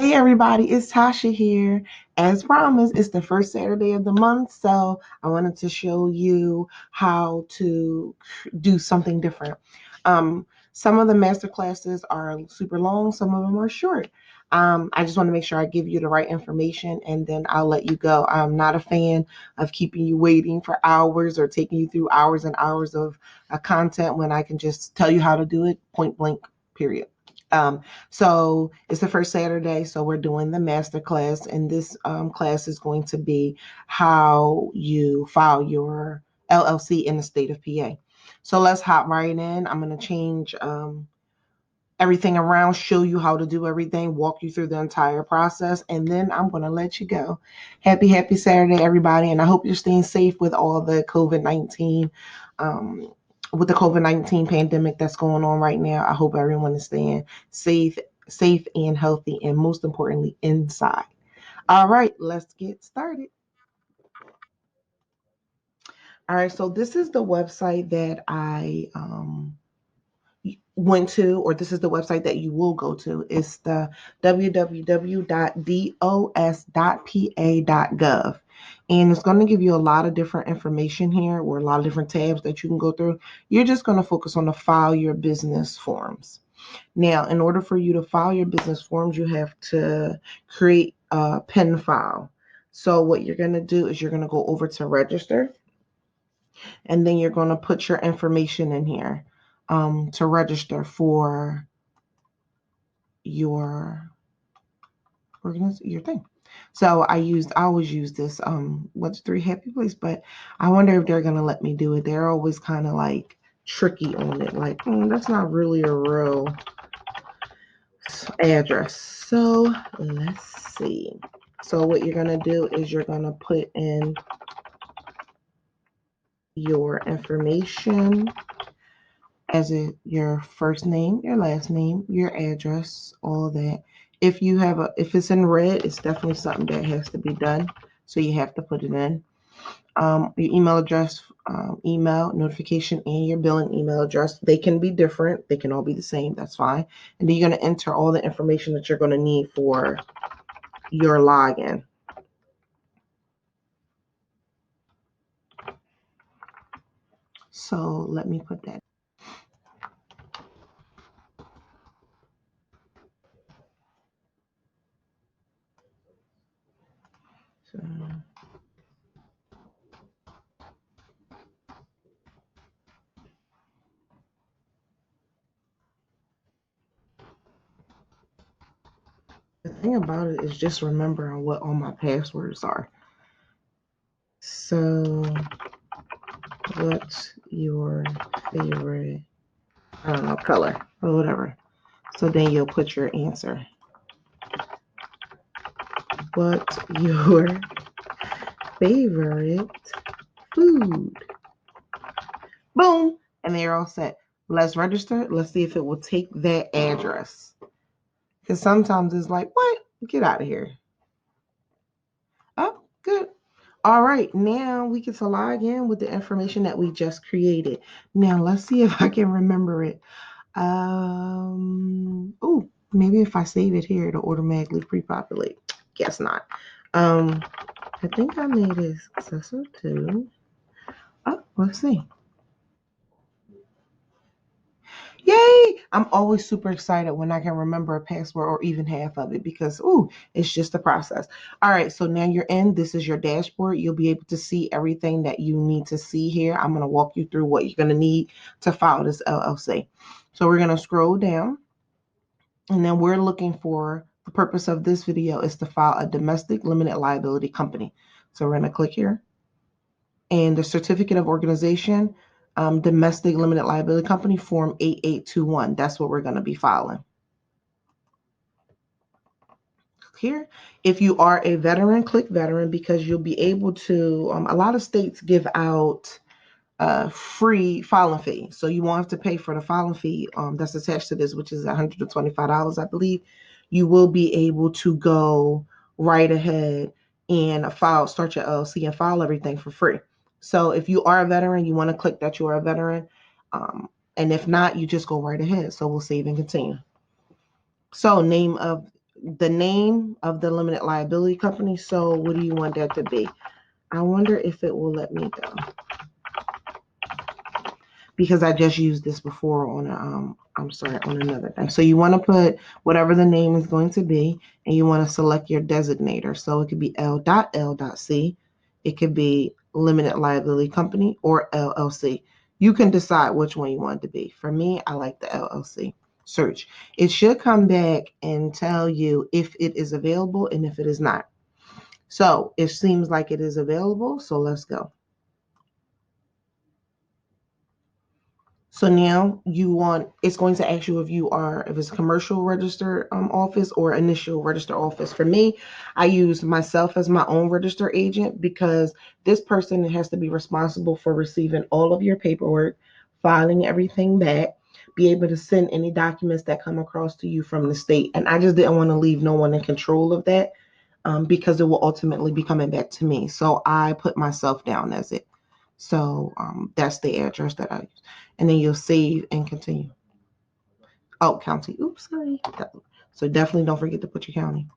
Hey everybody, it's Tasha here. As promised, it's the first Saturday of the month, so I wanted to show you how to do something different. Some of the master classes are super long, some of them are short. I just want to make sure I give you the right information and then I'll let you go. I'm not a fan of keeping you waiting for hours or taking you through hours and hours of content when I can just tell you how to do it point blank, period. So it's the first Saturday, so we're doing the master class, and this class is going to be how you file your LLC in the state of PA. So let's hop right in. I'm going to change everything around, show you how to do everything, walk you through the entire process, and then I'm going to let you go. Happy Saturday, everybody, and I hope you're staying safe with all the COVID-19 with the COVID-19 pandemic that's going on right now. I hope everyone is staying safe and healthy, and most importantly, inside. All right, let's get started. All right, so this is the website that I went to, or this is the website that you will go to. It's the www.dos.pa.gov. And it's going to give you a lot of different information here, or a lot of different tabs that you can go through. You're just going to focus on the file your business forms. Now, in order for you to file your business forms, you have to create a PIN file. So what you're going to do is you're going to go over to register, and then you're going to put your information in here to register for your thing. So I always use this what's 3 happy place, but I wonder if they're gonna let me do it. They're always kind of like tricky on it, like that's not really a real address. So let's see. So what you're gonna do is you're gonna put in your information as your first name, your last name, your address, all of that. If it's in red, it's definitely something that has to be done. So you have to put it in. Your email address, email notification, and your billing email address. They can be different. They can all be the same. That's fine. And then you're going to enter all the information that you're going to need for your login. So let me put that. So, the thing about it is just remembering what all my passwords are. So what's your favorite, I don't know, color or whatever. So then you'll put your answer. What's your favorite food? Boom. And they're all set. Let's register. Let's see if it will take that address. Because sometimes it's like, what? Get out of here. Oh, good. All right, now we get to log in with the information that we just created. Now let's see if I can remember it. Oh, maybe if I save it here, it'll automatically pre-populate. Guess not. I think I made it Successher too. Oh, let's see. Yay! I'm always super excited when I can remember a password or even half of it because, it's just a process. All right, so now you're in. This is your dashboard. You'll be able to see everything that you need to see here. I'm going to walk you through what you're going to need to file this LLC. So we're going to scroll down, and then we're looking for, the purpose of this video is to file a domestic limited liability company. So we're going to click here. And the certificate of organization, domestic limited liability company, form 8821. That's what we're going to be filing. Here, if you are a veteran, click veteran because you'll be able to, a lot of states give out free filing fee. So you won't have to pay for the filing fee that's attached to this, which is $125, I believe. You will be able to go right ahead and start your LLC and file everything for free. So if you are a veteran, you want to click that you are a veteran. And if not, you just go right ahead. So we'll save and continue. So name of the name of the limited liability company. So what do you want that to be? I wonder if it will let me go, because I just used this before on on another thing. So you want to put whatever the name is going to be, and you want to select your designator. So it could be L.L.C. It could be limited liability company or LLC. You can decide which one you want it to be. For me, I like the LLC. Search. It should come back and tell you if it is available and if it is not. So it seems like it is available. So let's go. So now it's going to ask you if it's commercial registered office or initial registered office. For me, I use myself as my own registered agent because this person has to be responsible for receiving all of your paperwork, filing everything back, be able to send any documents that come across to you from the state. And I just didn't want to leave no one in control of that, because it will ultimately be coming back to me. So I put myself down as it. So that's the address that I use. And then you'll save and continue. Oh, county. Oops, sorry. So definitely don't forget to put your county.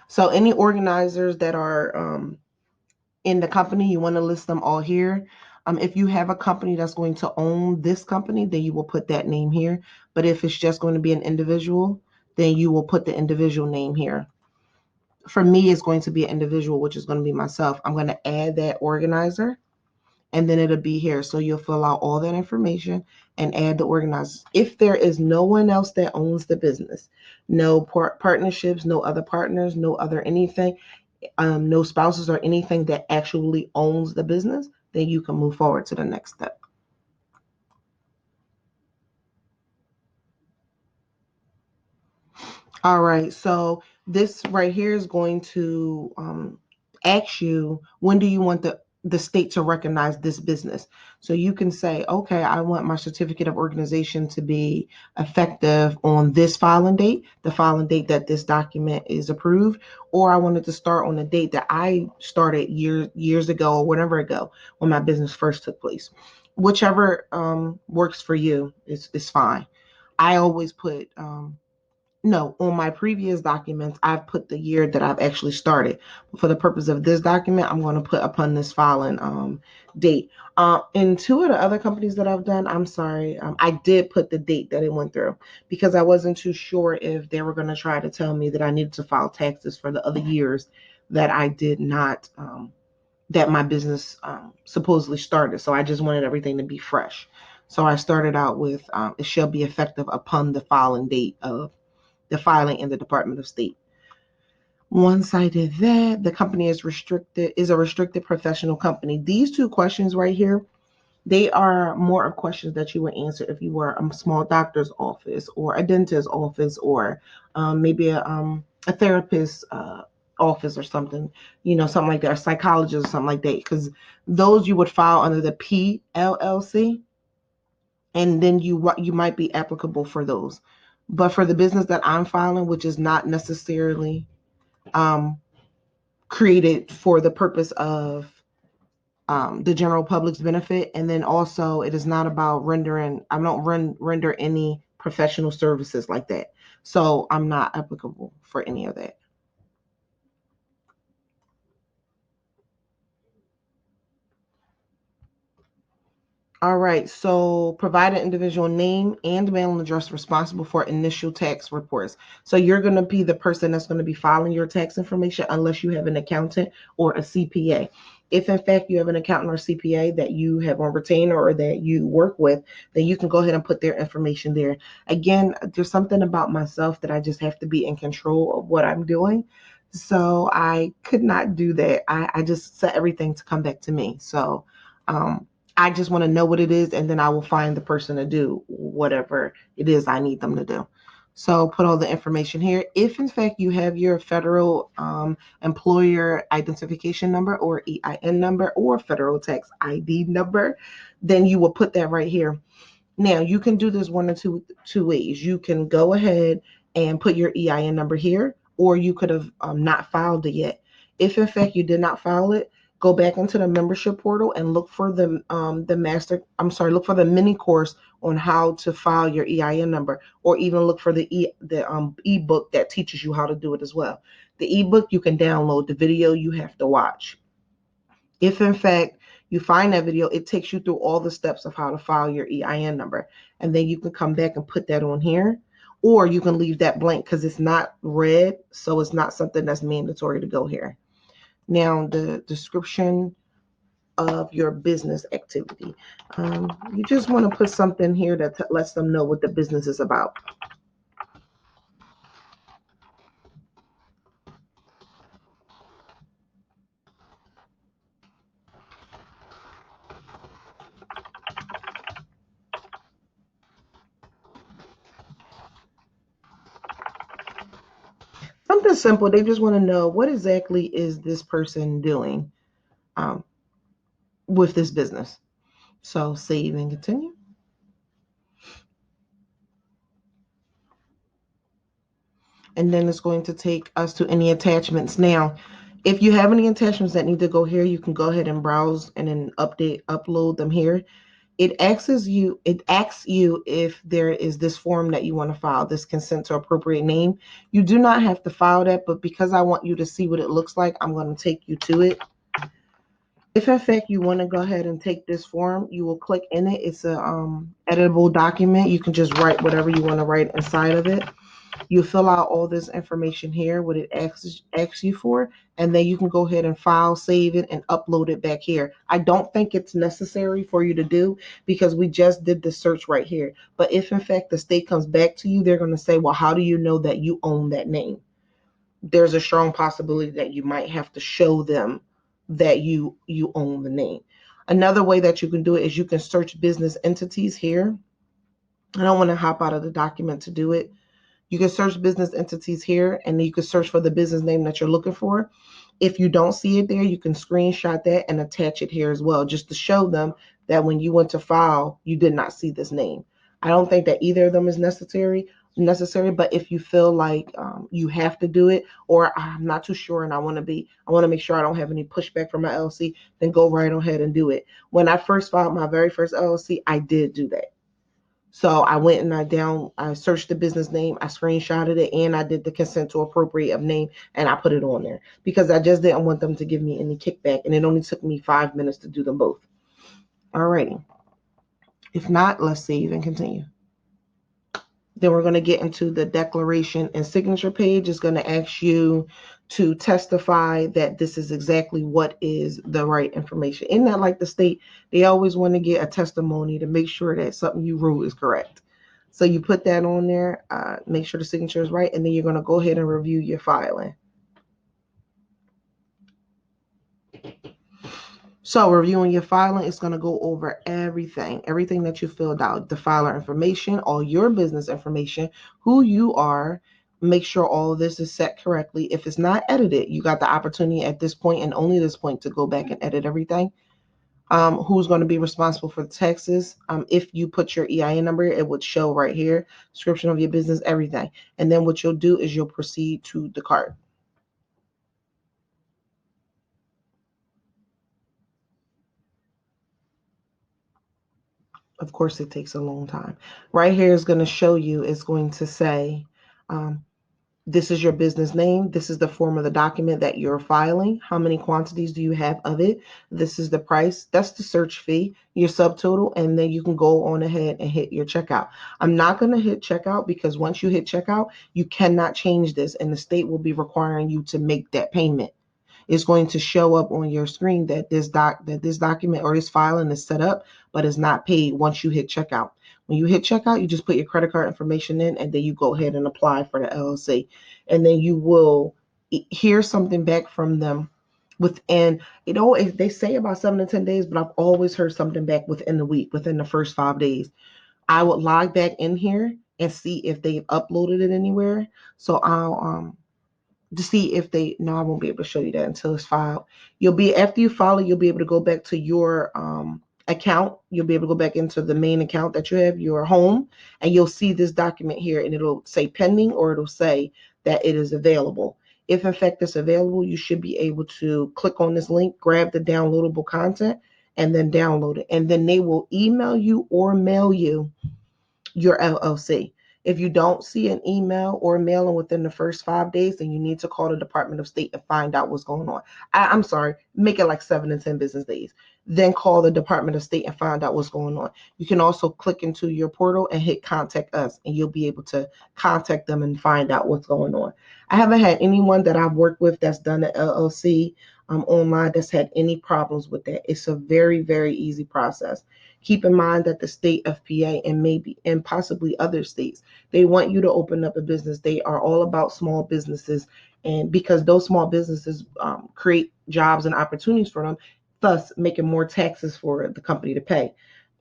So any organizers that are in the company, you want to list them all here. If you have a company that's going to own this company, then you will put that name here. But if it's just going to be an individual, then you will put the individual name here. For me, it's going to be an individual, which is going to be myself. I'm going to add that organizer, and then it'll be here. So you'll fill out all that information and add the organizers. If there is no one else that owns the business, no partnerships, no other partners, no other anything, no spouses or anything that actually owns the business, then you can move forward to the next step. All right, so this right here is going to ask you, when do you want the state to recognize this business? So you can say, okay, I want my certificate of organization to be effective on this filing date, the filing date that this document is approved, or I wanted to start on the date that I started years ago or whatever ago when my business first took place. Whichever works for you is fine. I always put no, on my previous documents, I've put the year that I've actually started. For the purpose of this document, I'm going to put upon this filing date. In two of the other companies that I've done, I'm sorry, I did put the date that it went through because I wasn't too sure if they were going to try to tell me that I needed to file taxes for the other years that I did not, that my business supposedly started. So I just wanted everything to be fresh. So I started out with it shall be effective upon the filing date of the filing in the Department of State. Once I did that, the company is a restricted professional company. These two questions right here, they are more of questions that you would answer if you were a small doctor's office or a dentist's office or maybe a therapist's office or something, something like that, a psychologist or something like that, because those you would file under the PLLC, and then you might be applicable for those. But for the business that I'm filing, which is not necessarily um, created for the purpose of the general public's benefit, and then also it is not about rendering. I don't render any professional services like that, so I'm not applicable for any of that. All right, so provide an individual name and mailing address responsible for initial tax reports. So you're going to be the person that's going to be filing your tax information unless you have an accountant or a CPA. If in fact you have an accountant or CPA that you have on retainer or that you work with, then you can go ahead and put their information there. Again, there's something about myself that I just have to be in control of what I'm doing. So I could not do that. I just set everything to come back to me. So um, I just want to know what it is, and then I will find the person to do whatever it is I need them to do. So put all the information here. If in fact you have your federal employer identification number or EIN number or federal tax ID number, then you will put that right here. Now you can do this one or two ways. You can go ahead and put your EIN number here, or you could have not filed it yet. If in fact you did not file it, go back into the membership portal and look for the master. I'm sorry, look for the mini course on how to file your EIN number, or even look for the ebook that teaches you how to do it as well. The ebook you can download, the video you have to watch. If in fact you find that video, it takes you through all the steps of how to file your EIN number. And then you can come back and put that on here, or you can leave that blank because it's not red, so it's not something that's mandatory to go here. Now, the description of your business activity. You just want to put something here that lets them know what the business is about. Something simple. They just want to know, what exactly is this person doing um, with this business. So save and continue. And then it's going to take us to any attachments. Now, if you have any attachments that need to go here, you can go ahead and browse and then upload them here. It asks you if there is this form that you want to file, this consent to appropriate name. You do not have to file that, but because I want you to see what it looks like, I'm going to take you to it. If in fact you want to go ahead and take this form, you will click in it. It's a editable document. You can just write whatever you want to write inside of it. You fill out all this information here, what it asks you for, and then you can go ahead and file, save it, and upload it back here. I don't think it's necessary for you to do because we just did the search right here. But if in fact the state comes back to you, they're going to say, well, how do you know that you own that name? There's a strong possibility that you might have to show them that you own the name. Another way that you can do it is you can search business entities here. I don't want to hop out of the document to do it. You can search business entities here, and you can search for the business name that you're looking for. If you don't see it there, you can screenshot that and attach it here as well, just to show them that when you went to file, you did not see this name. I don't think that either of them is necessary, but if you feel like you have to do it, or I'm not too sure and I want to make sure I don't have any pushback from my LLC, then go right ahead and do it. When I first filed my very first LLC, I did do that. So I went and I searched the business name, I screenshotted it, and I did the consent to appropriate of name, and I put it on there because I just didn't want them to give me any kickback, and it only took me 5 minutes to do them both. Alrighty. If not, let's save and continue. Then we're going to get into the declaration and signature page. It's going to ask you to testify that this is exactly what is the right information. Isn't that like the state? They always want to get a testimony to make sure that something you wrote is correct. So you put that on there, make sure the signature is right, and then you're going to go ahead and review your filing. So reviewing your filing is going to go over everything that you filled out, the filer information, all your business information, who you are. Make sure all of this is set correctly. If it's not edited, you got the opportunity at this point and only this point to go back and edit everything. Who's going to be responsible for the taxes? If you put your EIN number, it would show right here, description of your business, everything. And then what you'll do is you'll proceed to the cart. Of course, it takes a long time. Right here is going to show you, it's going to say, this is your business name. This is the form of the document that you're filing. How many quantities do you have of it? This is the price. That's the search fee, your subtotal, and then you can go on ahead and hit your checkout. I'm not going to hit checkout because once you hit checkout, you cannot change this, and the state will be requiring you to make that payment. It's going to show up on your screen that this document or this filing is set up, but is not paid once you hit checkout. When you hit checkout, you just put your credit card information in, and then you go ahead and apply for the LLC. And then you will hear something back from them within, if they say about 7 to 10 days, but I've always heard something back within the week, within the first 5 days. I would log back in here and see if they've uploaded it anywhere. So I'll to see if no, I won't be able to show you that until it's filed. After you file it, you'll be able to go back to your account. You'll be able to go back into the main account that you have, your home, and you'll see this document here, and it'll say pending, or it'll say that it is available. If in fact it's available, you should be able to click on this link, grab the downloadable content, and then download it. And then they will email you or mail you your LLC. If you don't see an email or mailing within the first 5 days, then you need to call the Department of State and find out what's going on. I'm sorry, make it like 7 to 10 business days. Then call the Department of State and find out what's going on. You can also click into your portal and hit contact us, and you'll be able to contact them and find out what's going on. I haven't had anyone that I've worked with that's done an LLC online that's had any problems with that. It's a very, very easy process. Keep in mind that the state of PA and maybe and possibly other states, they want you to open up a business. They are all about small businesses, and because those small businesses create jobs and opportunities for them, thus making more taxes for the company to pay.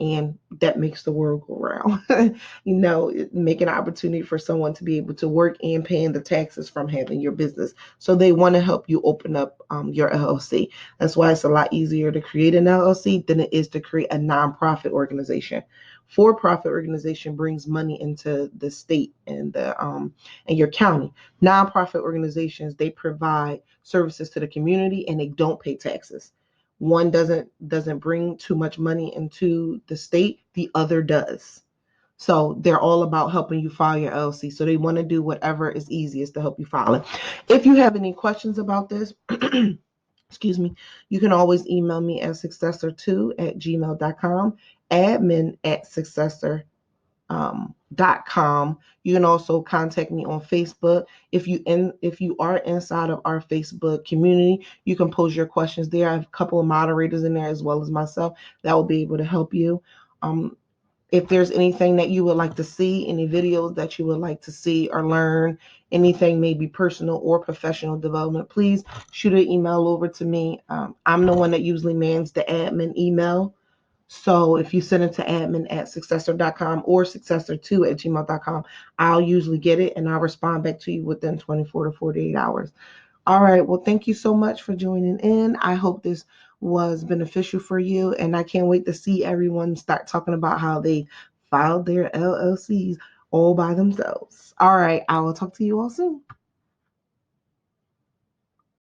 And that makes the world go round. Make an opportunity for someone to be able to work and paying the taxes from having your business. So they want to help you open up your LLC. That's why it's a lot easier to create an LLC than it is to create a nonprofit organization. For-profit organization brings money into the state and and your county. Nonprofit organizations, they provide services to the community and they don't pay taxes. One doesn't bring too much money into the state, the other does. So they're all about helping you file your LLC. So they want to do whatever is easiest to help you file it. If you have any questions about this, excuse me, you can always email me at successor2@gmail.com, admin@successor.com. You can also contact me on Facebook. If you are inside of our Facebook community, you can pose your questions there. I have a couple of moderators in there as well as myself that will be able to help you. If there's anything that you would like to see, any videos that you would like to see or learn, anything maybe personal or professional development, please shoot an email over to me. I'm the one that usually mans the admin email. So if you send it to admin@successor.com or successor2@gmail.com, I'll usually get it and I'll respond back to you within 24 to 48 hours. All right. Well, thank you so much for joining in. I hope this was beneficial for you. And I can't wait to see everyone start talking about how they filed their LLCs all by themselves. All right. I will talk to you all soon.